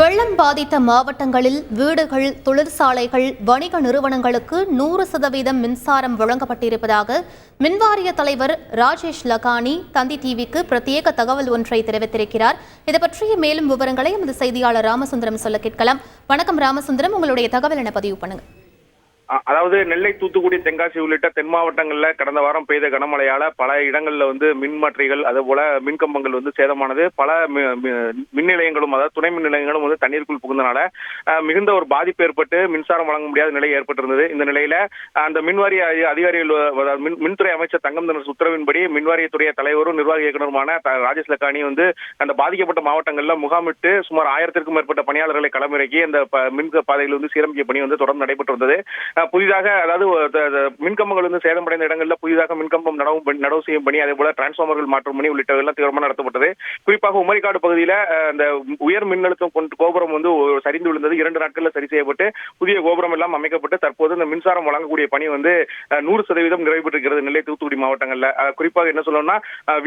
வெள்ளம் பாதித்த மாவட்டங்களில் வீடுகள், தொழிற்சாலைகள், வணிக நிறுவனங்களுக்கு 100% மின்சாரம் வழங்கப்பட்டிருப்பதாக மின்வாரிய தலைவர் ராஜேஷ் லக்கானி தந்தி டிவிக்கு பிரத்யேக தகவல் ஒன்றை தெரிவித்திருக்கிறார். இது பற்றிய மேலும் விவரங்களை எமது செய்தியாளர் ராமசுந்தரம் சொல்ல கேட்கலாம். வணக்கம் ராமசுந்தரம், உங்களுடைய தகவல் என பதிவு பண்ணுங்க. அதாவது நெல்லை, தூத்துக்குடி, தென்காசி உள்ளிட்ட தென் மாவட்டங்கள்ல கடந்த வாரம் பெய்த கனமழையால பல இடங்கள்ல மின்மாற்றிகள் அதுபோல மின்கம்பங்கள் சேதமானது. பல மின் நிலையங்களும், அதாவது துணை மின் நிலையங்களும் தண்ணீருக்குள் புகுந்தனால மிகுந்த ஒரு பாதிப்பு ஏற்பட்டு மின்சாரம் வழங்க முடியாத நிலை ஏற்பட்டிருந்தது. இந்த நிலையில அந்த மின்வாரிய அதிகாரிகள், மின்துறை அமைச்சர் தங்கம் தினசு உத்தரவின்படி மின்வாரியத்துறை தலைவரும் நிர்வாக இயக்குநருமான ராஜேஷ் லக்கானி அந்த பாதிக்கப்பட்ட மாவட்டங்கள்ல முகாமிட்டு சுமார் 1000க்கும் மேற்பட்ட பணியாளர்களை களமிறக்கி அந்த மின் பாதைகள் சீரமைக்க பணி தொடர்ந்து நடைபெற்று வந்தது. புதிதாக, அதாவது மின்கம்பங்கள் சேதமடைந்த இடங்களில் புதிதாக மின்கம்பம் நடவு செய்யும் பணி, அதே போல டிரான்ஸ்பார்மர்கள் மாற்றும் பணி உள்ளிட்டவெல்லாம் தீவிரமாக நடத்தப்பட்டது. குறிப்பாக உமரிக்காடு பகுதியில் அந்த உயர் மின்னழுத்தம் கொண்டு கோபுரம் சரிந்து விழுந்தது. 2 நாட்களில் சரி செய்யப்பட்டு புதிய கோபுரம் எல்லாம் அமைக்கப்பட்டு தற்போது இந்த மின்சாரம் வழங்கக்கூடிய பணி 100% நிறைவு பெற்றிருக்கிறது நெல்லை, தூத்துக்குடி மாவட்டங்கள்ல. குறிப்பாக என்ன சொல்லணும்னா,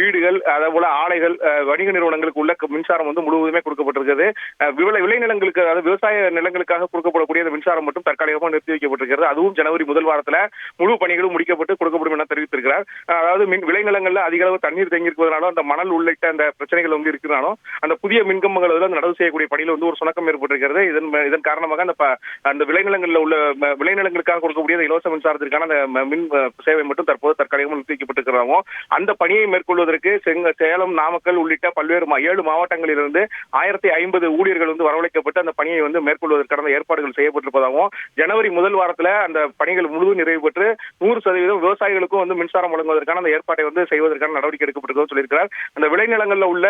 வீடுகள், அதே போல ஆலைகள், வணிக நிறுவனங்களுக்கு உள்ள மின்சாரம் முழுவதுமே கொடுக்கப்பட்டிருக்கிறது. விளைநிலங்களுக்கு, அதாவது விவசாய நிலங்களுக்காக கொடுக்கப்படக்கூடிய மின்சாரம் மட்டும் தற்காலிகமாக நிறுத்தி வைக்கப்பட்டிருக்கிறது. அதுவும் ஜனவரி முதல் வாரத்துல முழு பணிகளும் முடிக்கப்பட்டு கொடுக்கப்படும் என தெரிவித்திருக்கிறார். அதாவது விளைநிலங்கள்ல அதிக அளவு தண்ணீர் தேங்கியிருப்பதனாலும் அந்த மணல் உள்ளிட்ட அந்த பிரச்சனைகள் இருக்கிறாலும் அந்த புதிய மின்கம்பங்கள் நடவு செய்யக்கூடிய பணியில் ஒரு சுணக்கம் ஏற்பட்டிருக்கிறது. இதன் காரணமாக அந்த விளைநிலங்களில் உள்ள விளைநிலங்களுக்காக கொடுக்கக்கூடிய இலவச மின்சாரத்திற்கான அந்த மின் சேவை மட்டும் தற்போது தற்காலிகமாக நிறுத்தி வைக்கப்பட்டிருக்கிறாங்க. அந்த பணியை மேற்கொள்வதற்கு சேலம், நாமக்கல் உள்ளிட்ட பல்வேறு 7 மாவட்டங்களிலிருந்து 1050 ஊழியர்கள் வரவழைக்கப்பட்டு அந்த பணியை மேற்கொள்வதற்கான ஏற்பாடுகள் செய்யப்பட்டிருப்பதாகவும், ஜனவரி முதல் வாரத்தில் அந்த பணிகள் முழுவதும் நிறைவு பெற்று 100% விவசாயிகளுக்கும் மின்சாரம் வழங்குவதற்கான அந்த ஏற்பாட்டை செய்வதற்கான நடவடிக்கை எடுக்கப்பட்டிருக்கிறது சொல்லியிருக்கிறார். அந்த விளைநிலங்களில் உள்ள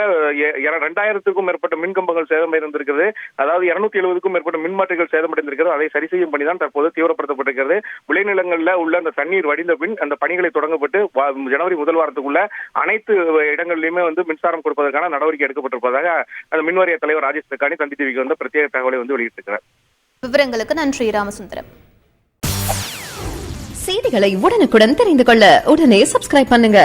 2000க்கும் மேற்பட்ட மின்கம்பங்கள் சேதமடைந்திருக்கிறது. அதாவது 270க்கும் மேற்பட்ட மின்மாற்றிகள் சேதமடைந்திருக்கிறது. அதை சரி செய்யும் பணிதான் தற்போது தீவிரப்படுத்தப்பட்டிருக்கிறது. விளைநிலங்களில் உள்ள அந்த தண்ணீர் வடிந்த பின் அந்த பணிகளை தொடங்கப்பட்டு ஜனவரி முதல் வாரத்துக்குள்ள அனைத்து இடங்களிலுமே மின்சாரம் கொடுப்பதற்கான நடவடிக்கை எடுக்கப்பட்டிருப்பதாக அந்த மின்வாரிய தலைவர் ராஜேஷ் லக்கானி தந்தி டிவிக்கு பிரத்யேக தகவலை வெளியிட்டிருக்கிறார். விவரங்களுக்கு நன்றி ராமசுந்தரம். செய்திகளை உடனுக்குடன் தெரிந்து கொள்ள உடனே சப்ஸ்கிரைப் பண்ணுங்க.